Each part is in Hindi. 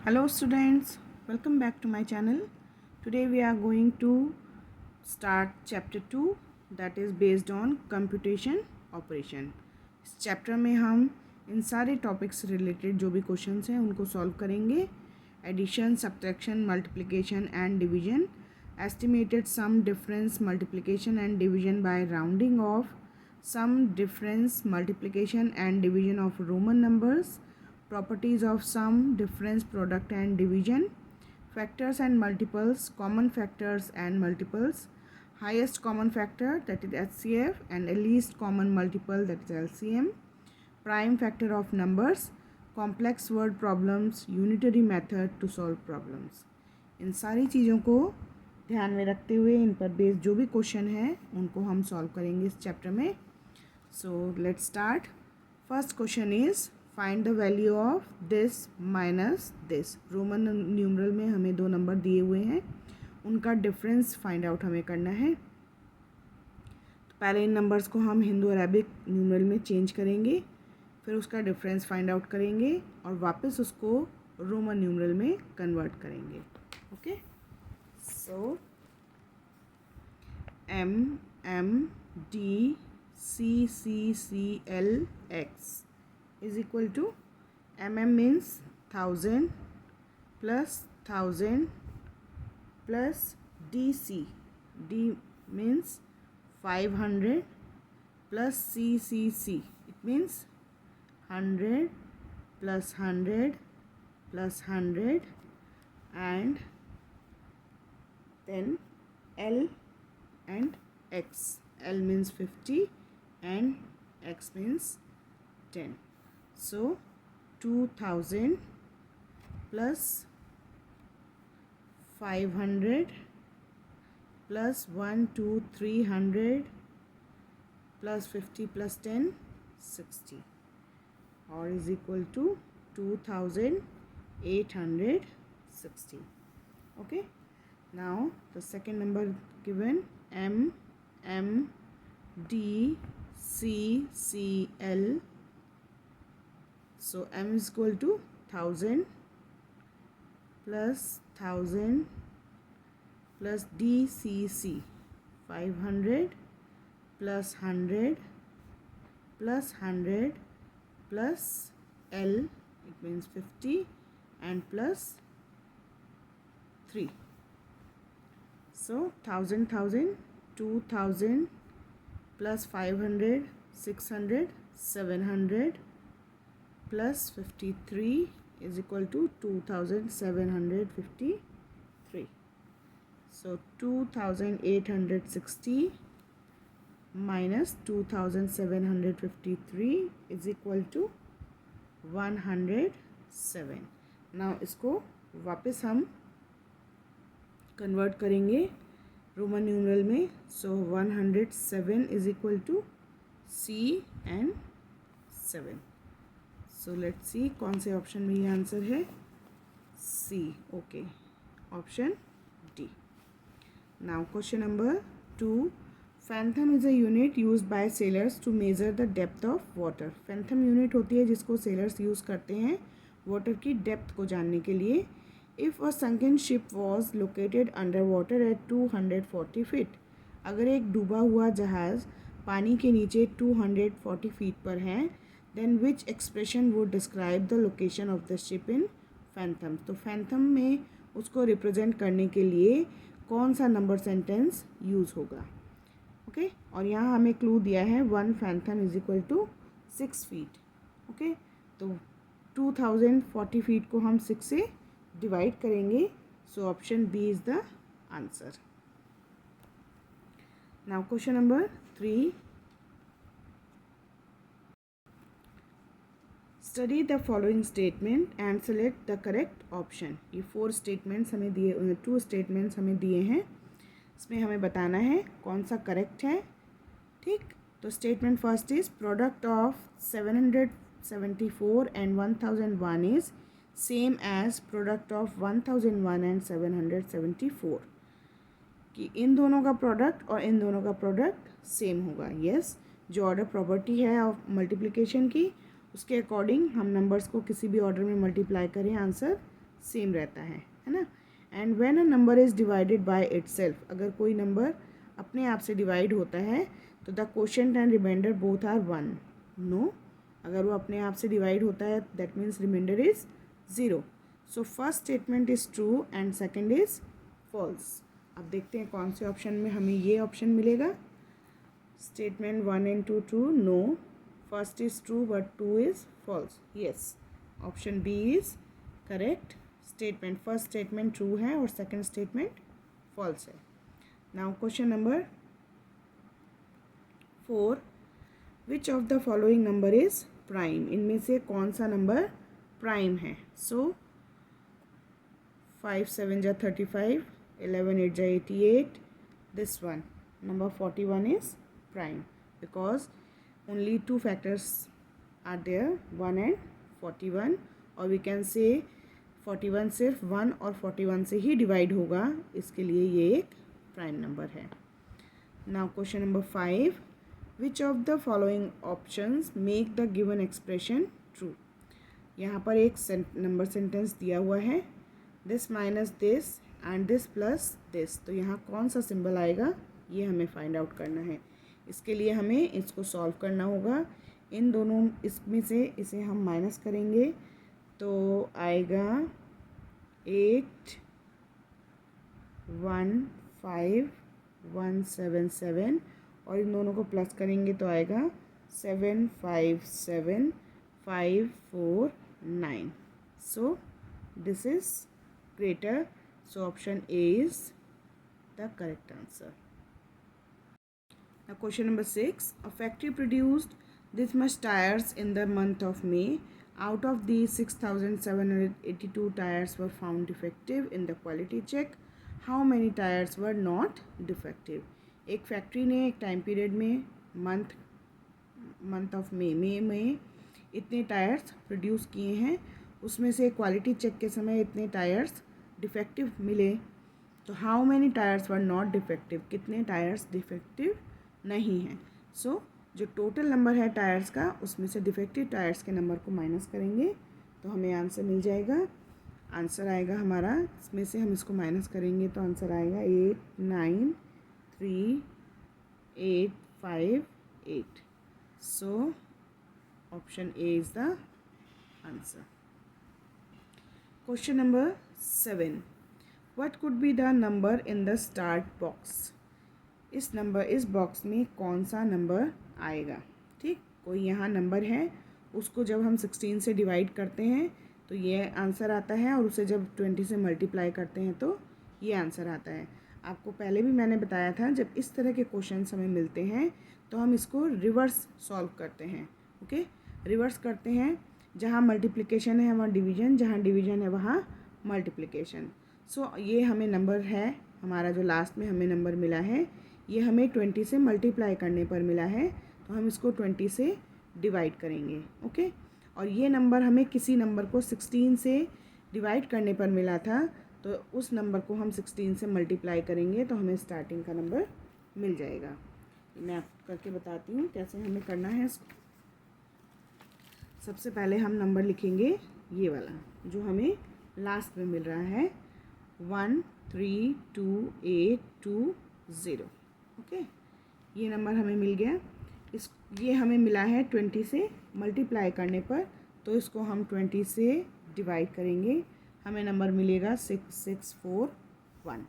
Hello students, welcome back to my channel. Today we are going to start chapter 2 that is based on computation operation. इस चैप्टर में हम इन सारे टॉपिक्स रिलेटेड जो भी क्वेश्चंस हैं उनको सॉल्व करेंगे. Addition, subtraction, multiplication and division, estimated sum, difference, multiplication and division by rounding off, sum, difference, multiplication and division of Roman numbers, properties of sum, difference, product and division, factors and multiples, common factors and multiples, highest common factor that is HCF and least common multiple that is LCM, prime factor of numbers, complex word problems, unitary method to solve problems. इन सारी चीज़ों को ध्यान में रखते हुए इन पर बेस्ड जो भी क्वेश्चन है उनको हम सॉल्व करेंगे इस चैप्टर में. So let's start. First question is find the value of this minus this. Roman numeral में हमें दो नंबर दिए हुए हैं, उनका डिफरेंस फाइंड आउट हमें करना है. तो पहले इन नंबर्स को हम हिंदू अरेबिक न्यूमरल में चेंज करेंगे, फिर उसका डिफरेंस फाइंड आउट करेंगे और वापस उसको रोमन न्यूमरल में कन्वर्ट करेंगे. Okay, so MMDCCCLX is equal to mm means 1000 plus 1000 plus DC. D means 500 plus CCC. It means 100 plus 100 plus 100 and then L and X. L means 50 and X means 10. So 2000 plus 500 plus 1 2 300 plus 50 plus 10 60 or is equal to 2860. Okay, now the second number given MMDCCL. So M is equal to 1000 plus 1000 plus DCC 500 plus 100 plus 100 plus L, it means 50 and plus 3. So 1000 2000 plus 500 600 700 plus 53 is equal to 2753. So 2860 minus 2753 is equal to 107. now इसको वापस हम कन्वर्ट करेंगे रोमन न्यूमरल में. So 107 is equal to C and 7. So let's see कौन से ऑप्शन में ये आंसर है. C. Okay, option D. Now question number 2. Fathom is a unit use by sailors to measure the depth of water. Fathom unit होती है जिसको सेलर्स यूज़ करते हैं वाटर की डेप्थ को जानने के लिए. If a sunken ship was located under water at 240 feet. अगर एक डूबा हुआ जहाज़ पानी के नीचे 240 फीट पर है, then which expression would describe the location of the ship in phantom. तो फैंथम में उसको रिप्रेजेंट करने के लिए कौन सा नंबर सेंटेंस यूज़ होगा. ओके, और यहाँ हमें क्लू दिया है 1 fathom is equal to 6 feet. Okay, तो 2040 फीट को हम 6 से डिवाइड करेंगे. So option B is the answer. Now question number 3. Study the following statement and select the correct option. ये 4 स्टेटमेंट्स हमें दिए, 2 स्टेटमेंट्स हमें दिए हैं. इसमें हमें बताना है कौन सा करेक्ट है. ठीक, तो statement first is product of 774 and 1001 is same as product of 1001 and 774. कि इन दोनों का प्रोडक्ट और इन दोनों का प्रोडक्ट सेम होगा. यस, जो ऑर्डर प्रॉपर्टी है ऑफ मल्टीप्लिकेशन की उसके अकॉर्डिंग हम नंबर्स को किसी भी ऑर्डर में मल्टीप्लाई करें आंसर सेम रहता है ना। And when a number is divided by itself, अगर कोई नंबर अपने आप से डिवाइड होता है तो the quotient and remainder both are 1। No, अगर वो अपने आप से डिवाइड होता है that means remainder is 0। So first statement is true and second is false. अब देखते हैं कौन से ऑप्शन में हमें ये ऑप्शन मिलेगा। Statement 1 and 2 true, no, first is true but 2 is false, yes, option B is correct statement। First statement true है और सेकंड स्टेटमेंट फॉल्स है। Now question number 4, which of the following number is prime, इनमें से कौन सा नंबर प्राइम है। सो 5 7 जा 35, 11 8 जा 88, this one number 41 is prime because only two factors are there, 1 and 41, और we can say 41 सिर्फ 1 और 41 से ही डिवाइड होगा, इसके लिए ये एक प्राइम नंबर है। Now question number 5, which of the following options make the given expression true. यहाँ पर एक नंबर सेंटेंस दिया हुआ है, this minus this and this plus this, तो यहाँ कौन सा सिंबल आएगा ये हमें फाइंड आउट करना है। इसके लिए हमें इसको सॉल्व करना होगा। इन दोनों इसमें से इसे हम माइनस करेंगे तो आएगा 8 1 5 1 7 7, और इन दोनों को प्लस करेंगे तो आएगा 7 5 7 5 4 9। So this is greater, so option A is the correct answer. Now question number 6, a factory produced this much tires in the month of May. Out of these 6,782 tires were found defective in the quality check. How many tires were not defective? एक फैक्ट्री ने एक टाइम पीरियड में मंथ ऑफ मे में इतने टायर्स प्रोड्यूस किए हैं, उसमें से क्वालिटी चेक के समय इतने टायर्स डिफेक्टिव मिले, तो how many tyres were not defective, कितने टायर्स डिफेक्टिव नहीं हैं। सो जो टोटल नंबर है टायर्स का उसमें से डिफेक्टिव टायर्स के नंबर को माइनस करेंगे तो हमें आंसर मिल जाएगा। आंसर आएगा हमारा, इसमें से हम इसको माइनस करेंगे तो आंसर आएगा 8 9 3 8 5 8। सो option A is the answer. Question number 7, what could be the number in the start box. इस बॉक्स में कौन सा नंबर आएगा। ठीक, कोई यहाँ नंबर है, उसको जब हम 16 से डिवाइड करते हैं तो ये आंसर आता है, और उसे जब 20 से मल्टीप्लाई करते हैं तो ये आंसर आता है। आपको पहले भी मैंने बताया था, जब इस तरह के क्वेश्चंस हमें मिलते हैं तो हम इसको रिवर्स सॉल्व करते हैं। ओके, रिवर्स करते हैं, जहाँ मल्टीप्लिकेशन है वहाँ डिवीज़न, जहाँ डिवीज़न है वहाँ मल्टीप्लिकेशन। सो ये हमें नंबर है हमारा जो लास्ट में हमें नंबर मिला है, ये हमें 20 से मल्टीप्लाई करने पर मिला है, तो हम इसको 20 से डिवाइड करेंगे। ओके, और ये नंबर हमें किसी नंबर को 16 से डिवाइड करने पर मिला था, तो उस नंबर को हम 16 से मल्टीप्लाई करेंगे तो हमें स्टार्टिंग का नंबर मिल जाएगा। मैं आपको करके बताती हूँ कैसे हमें करना है इसको। सबसे पहले हम नंबर लिखेंगे ये वाला जो हमें लास्ट में मिल रहा है 1328220। ओके, ये नंबर हमें मिल गया। ये हमें मिला है 20 से मल्टीप्लाई करने पर, तो इसको हम 20 से डिवाइड करेंगे, हमें नंबर मिलेगा 6641।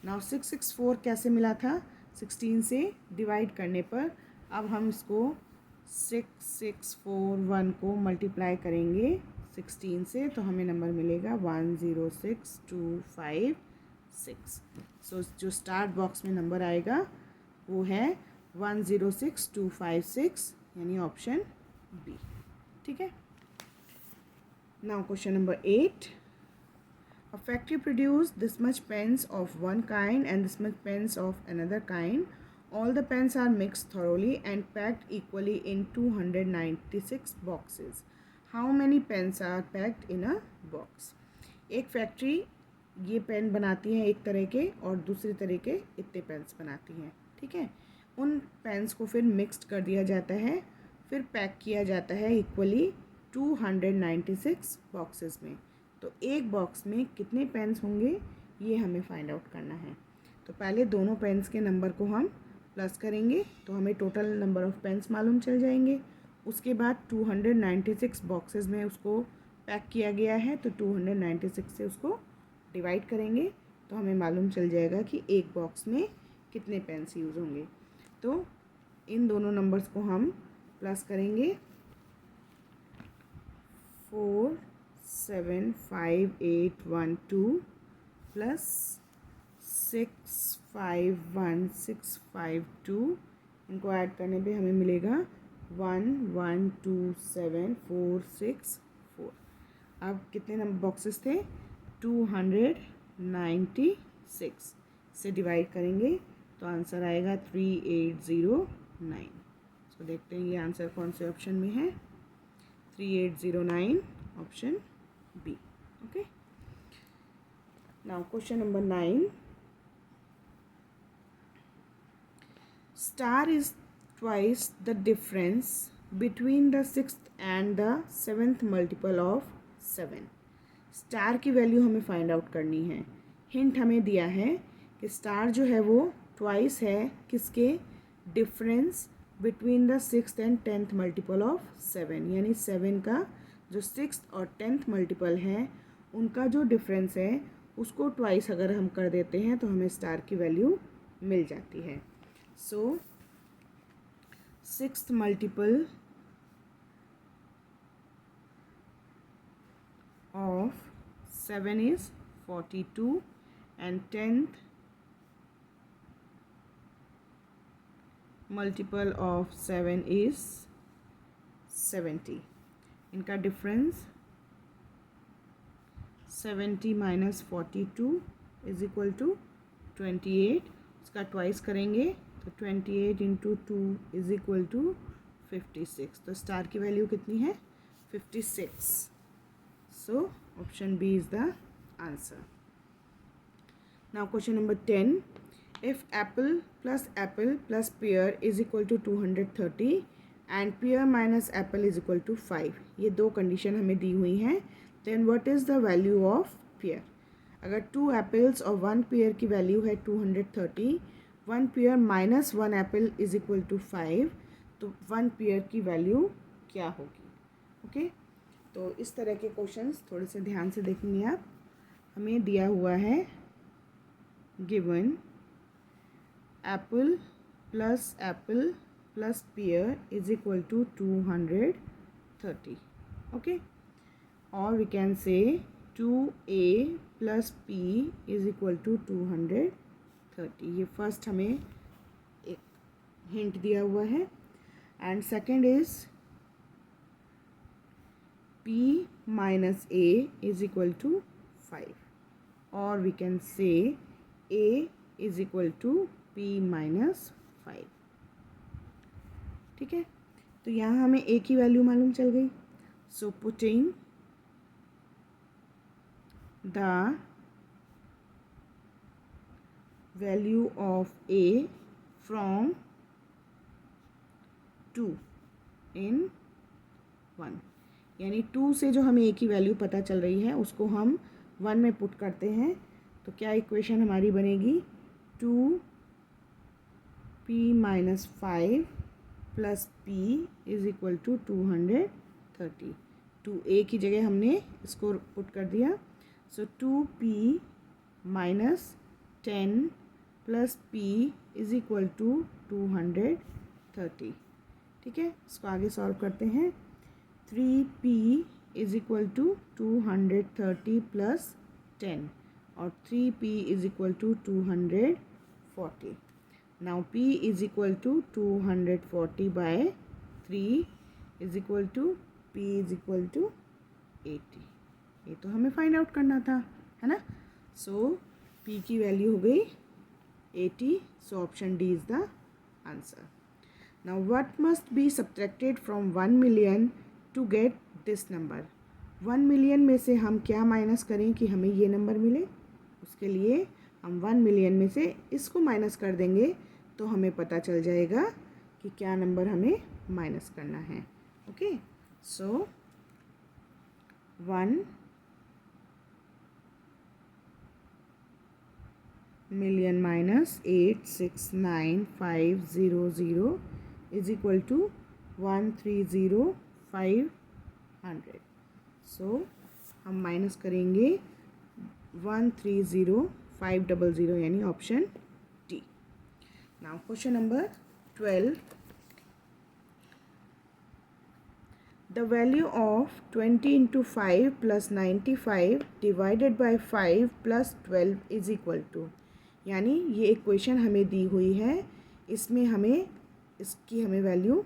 नाउ 664 कैसे मिला था, 16 से डिवाइड करने पर। अब हम इसको 6641 को मल्टीप्लाई करेंगे 16 से, तो हमें नंबर मिलेगा 106256। सो जो स्टार्ट बॉक्स में नंबर आएगा वो है 106256, यानी ऑप्शन बी। ठीक है। Now question number 8, a factory produced this much pens of one kind and this much pens of another kind. All the pens are mixed thoroughly and packed equally in 296 boxes. How many pens are packed in a box? एक फैक्ट्री ये पेन बनाती है एक तरह के और दूसरी तरह के इतने पेन्स बनाती हैं। ठीक है, उन पेन्स को फिर मिक्स्ड कर दिया जाता है, फिर पैक किया जाता है इक्वली 296 बॉक्सेस में। तो एक बॉक्स में कितने पेन्स होंगे ये हमें फाइंड आउट करना है। तो पहले दोनों पेन्स के नंबर को हम प्लस करेंगे तो हमें टोटल नंबर ऑफ़ पेन्स मालूम चल जाएंगे। उसके बाद 296 बॉक्सेस में उसको पैक किया गया है, तो 296 से उसको डिवाइड करेंगे तो हमें मालूम चल जाएगा कि एक बॉक्स में कितने पेन्स यूज़ होंगे। तो इन दोनों नंबर्स को हम प्लस करेंगे। 47581 प्लस 651652, इनको ऐड करने पे हमें मिलेगा 1127,464। अब कितने नंबर बॉक्सेस थे? 296 से डिवाइड करेंगे तो आंसर आएगा 3809। सो देखते हैं ये आंसर कौन से ऑप्शन में है। 3809 option B. Okay, now question number 9। Star is twice the difference between the 6th and the 7th multiple of 7। Star की वैल्यू हमें फाइंड आउट करनी है। हिंट हमें दिया है कि स्टार जो है वो ट्वाइस है किसके? Difference between the 6th and 10th multiple of 7, यानी 7 का जो 6th और 10th मल्टीपल है उनका जो डिफरेंस है उसको ट्वाइस अगर हम कर देते हैं तो हमें स्टार की वैल्यू मिल जाती है। So 6th multiple of 7 is 42 and 10th multiple of 7 is 70। इनका difference 70 minus 42 is equal to 28। इसका ट्वाइस करेंगे तो 28 इंटू 2 इज इक्वल टू 56। तो स्टार की वैल्यू कितनी है? 56। So option B is the answer. Now question number 10। If apple plus pair is equal to 230 and pear minus apple is equal to 5, ये दो कंडीशन हमें दी हुई हैं, then what is the value of pear? अगर 2 एप्पल्स और 1 पेयर की वैल्यू है 230, 1 pear minus 1 apple is equal to 5, तो 1 पेयर की वैल्यू क्या होगी? ओके, तो इस तरह के क्वेश्चंस थोड़े से ध्यान से देखेंगे आप। हमें दिया हुआ है given apple plus pair is equal to 230। Okay, और we can say 2a plus p is equal to 230। ये फर्स्ट हमें एक हिंट दिया हुआ है। And second is p minus a is equal to 5, और we can say a is equal to p minus 5। ठीक है, तो यहाँ हमें a की वैल्यू मालूम चल गई। So putting the value of a from 2 in 1, यानी 2 से जो हमें a की वैल्यू पता चल रही है उसको हम 1 में पुट करते हैं तो क्या इक्वेशन हमारी बनेगी? 2p minus 5 plus p is equal to 230। 2a की जगह हमने इसको पुट कर दिया। So 2p minus 10 plus p is equal to 230। ठीक है, इसको आगे सॉल्व करते हैं। 3p is equal to 230 plus 10 और 3p is equal to 240। Now p is equal to 240 by 3 is equal to p is equal to 80। ये तो हमें फाइंड आउट करना था, है ना। सो p की वैल्यू हो गई 80। So option D is the answer. Now what must be subtracted from 1 million to get this number? 1 million में से हम क्या माइनस करें कि हमें ये नंबर मिले? उसके लिए हम 1 मिलियन में से इसको माइनस कर देंगे तो हमें पता चल जाएगा कि क्या नंबर हमें माइनस करना है। Okay, so 1 million minus 869500 is equal to 130500. So हम माइनस करेंगे 130500 यानी option D. Now question number 12. The value of 20 into 5 plus 95 divided by 5 plus 12 is equal to, यानी ये इक्वेशन हमें दी हुई है, इसमें हमें इसकी वैल्यू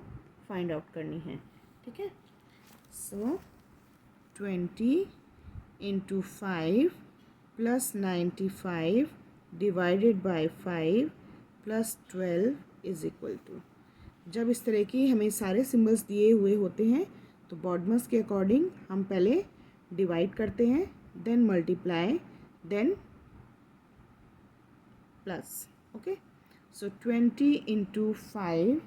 फाइंड आउट करनी है. ठीक है. सो 20 into 5 plus 95 divided by 5 plus 12 is equal to. जब इस तरह की हमें सारे सिम्बल्स दिए हुए होते हैं तो बॉडमस के अकॉर्डिंग हम पहले डिवाइड करते हैं, then multiply, then plus. Okay. So 20 into 5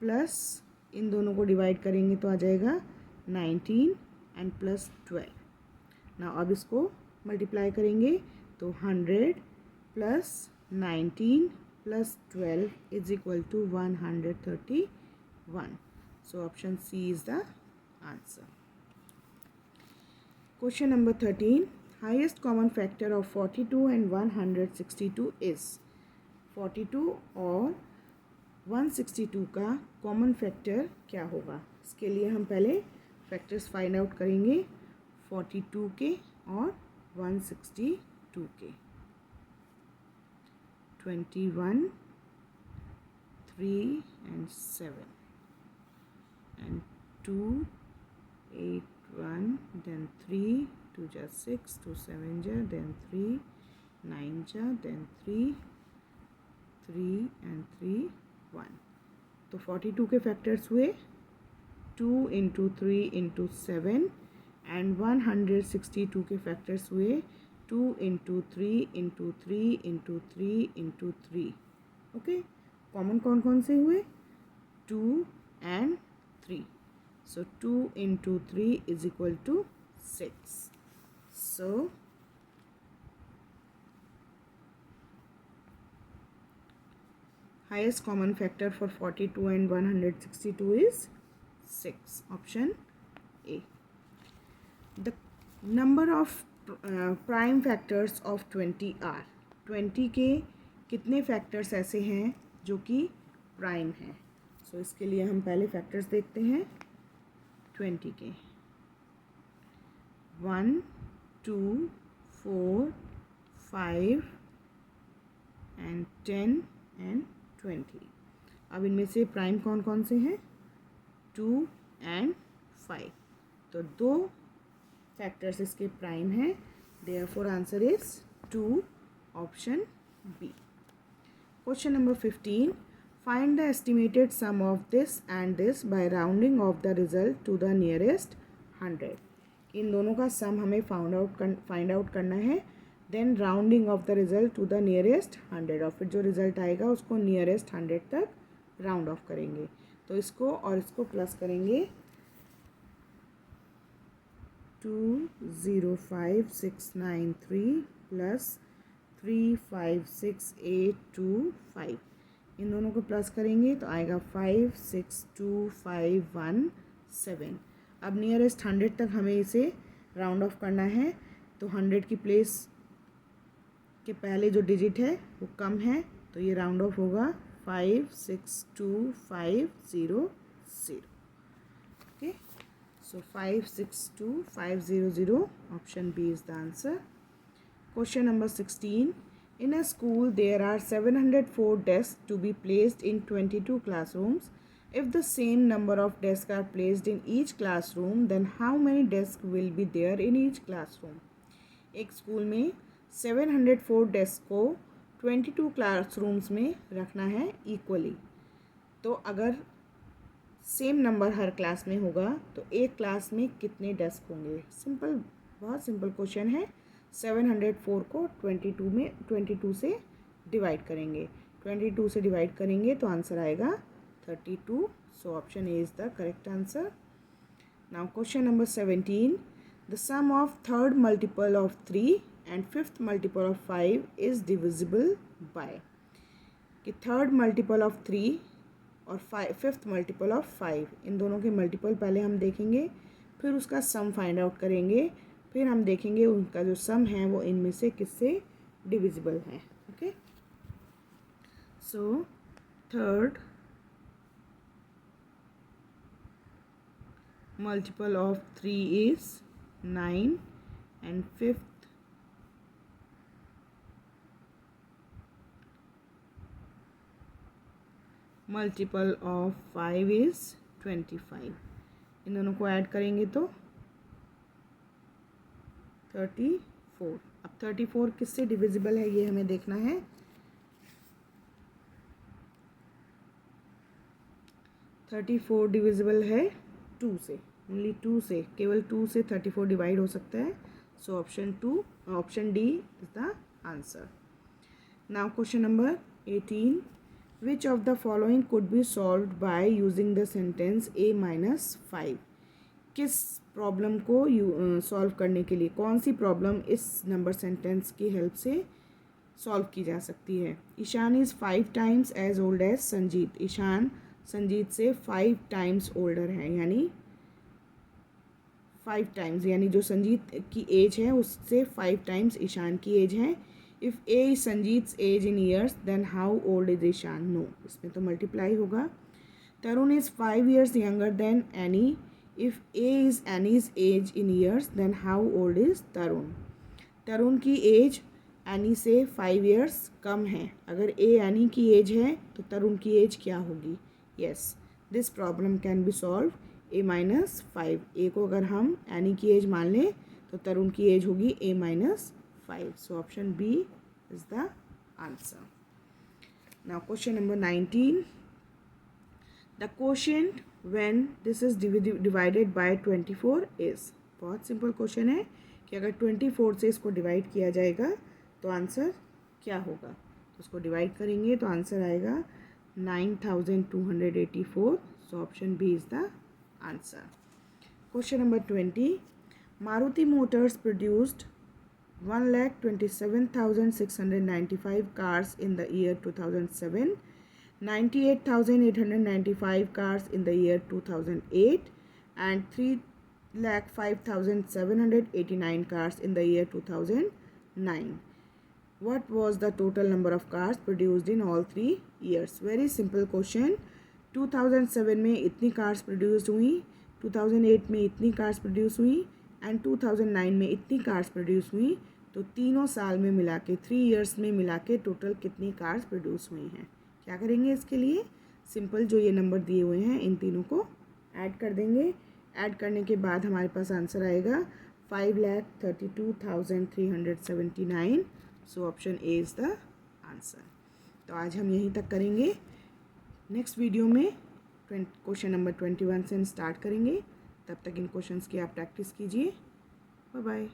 plus इन दोनों को डिवाइड करेंगे तो आ जाएगा 19 एंड प्लस 12. ना अब इसको मल्टीप्लाई करेंगे तो 100 plus 19 plus 12 is equal to 131. So option C is the answer. Question number 13. Highest common factor of 42 and 162 is. 42 और 162 का कॉमन फैक्टर क्या होगा? इसके लिए हम पहले फैक्टर्स फाइंड आउट करेंगे 42 के और 162 के. 21, 3 and 7 and 2, 8, 1, then 3, 2 ja 6, 2 7 ja, then 3, 9 ja, then 3, 3 and 3, 1. तो 42 के फैक्टर्स हुए 2 इंटू 3 इंटू 7 एंड 162 के फैक्टर्स हुए 2 into 3 into 3 into 3 into 3. Okay. Common कौन कौन से हुए? 2 and 3. So 2 into 3 is equal to 6. So highest common factor for 42 and 162 is 6. Option A. The number of prime factors of 20 are. 20 के कितने फैक्टर्स ऐसे हैं जो कि प्राइम हैं? सो इसके लिए हम पहले फैक्टर्स देखते हैं 20 के. 1, 2, 4, 5 एंड 10 एंड 20. अब इनमें से प्राइम कौन कौन से हैं? 2 एंड 5. तो 2 फैक्टर्स इसके प्राइम हैं. Therefore answer is 2, option B. Question number 15. Find the estimated sum of this and this by rounding off the result to the nearest 100. इन दोनों का सम हमें फाइंड आउट करना है, then rounding off the result to the nearest 100 और फिर जो रिजल्ट आएगा उसको नियरेस्ट 100 तक राउंड ऑफ करेंगे. तो इसको और इसको प्लस करेंगे 205693 प्लस 356825. इन दोनों को प्लस करेंगे तो आएगा 562517. अब नियरेस्ट 100 तक हमें इसे राउंड ऑफ करना है, तो 100 की प्लेस के पहले जो डिजिट है वो कम है, तो ये राउंड ऑफ होगा 562500. Okay. So 562500, option B is the answer. Question number 16. In a school, there are 704 desks to be placed in 22 classrooms. If the same number of desks are placed in each classroom, then how many desks will be there in each classroom? एक स्कूल में 704 डेस्क को 22 क्लासरूम्स में रखना है इक्वली. तो अगर सेम नंबर हर क्लास में होगा तो एक क्लास में कितने डेस्क होंगे? सिंपल, बहुत सिंपल क्वेश्चन है. 704 को 22 से डिवाइड करेंगे. 22 से डिवाइड करेंगे तो आंसर आएगा 32. So option A is the correct answer. Now question number 17. The sum of third multiple of 3 and fifth multiple of 5 is divisible by, कि थर्ड मल्टीपल ऑफ 3 और फिफ्थ मल्टीपल ऑफ 5, इन दोनों के मल्टीपल पहले हम देखेंगे, फिर उसका सम फाइंड आउट करेंगे, फिर हम देखेंगे उनका जो सम है वो इनमें से किससे डिविजिबल है. Okay, so third multiple of 3 is 9 and fifth multiple of 5 is 25. इन दोनों को ऐड करेंगे तो 34. अब 34 किससे डिविजिबल है ये हमें देखना है. 34 डिविजिबल है 2 से, ओनली 2 से, केवल 2 से 34 डिवाइड हो सकता है. So option D is the answer. Now question number 18. Which of the following could be solved by using the sentence a-5. किस प्रॉब्लम को सॉल्व करने के लिए, कौन सी प्रॉब्लम इस नंबर सेंटेंस की हेल्प से सॉल्व की जा सकती है. Ishaan is 5 times as old as Sanjeet. Ishaan Sanjeet से 5 टाइम्स ओल्डर है, यानी 5 टाइम्स, यानी जो संजीत की एज है उससे 5 टाइम्स ईशान की एज है. If A is Sanjeet's age in years then how old is Ishan. No, इसमें तो मल्टीप्लाई होगा. Tarun is 5 years younger than Annie. If A is Annie's age in years then how old is Tarun. Tarun की एज एनी से 5 years कम है. अगर ए एनी की एज है तो तरुण की एज क्या होगी. Yes, this problem can be solve a-5. ए को अगर हम एनी की एज मान लें तो तरुण की एज होगी a-5. So option B is the answer. Now question number 19. The quotient when this is divided by 24 is. बहुत सिंपल क्वेश्चन है कि अगर 24 से इसको डिवाइड किया जाएगा तो आंसर क्या होगा. तो उसको डिवाइड करेंगे तो आंसर आएगा 9284. So option B is the answer. Question number 20. Maruti Motors produced 1,27,695 cars in the year 2007, 98,895 cars in the year 2008, and 3,05,789 cars in the year 2009. What was the total number of cars produced in all 3 years? Very simple question. 2007 में इतनी कार्स प्रोड्यूस हुई, 2008 में इतनी कार्स प्रोड्यूस हुई एंड 2009 में इतनी कार्स प्रोड्यूस हुई. तो तीनों साल में मिला के, 3 years में मिला के टोटल कितनी कार्स प्रोड्यूस हुई हैं. क्या करेंगे इसके लिए, सिंपल जो ये नंबर दिए हुए हैं इन तीनों को ऐड कर देंगे. ऐड करने के बाद हमारे पास आंसर आएगा 5,32,379. सो option A is the answer. तो आज हम यहीं तक करेंगे. नेक्स्ट वीडियो में क्वेश्चन नंबर 21 से हम स्टार्ट करेंगे. तब तक इन क्वेश्चंस की आप प्रैक्टिस कीजिए. Bye bye.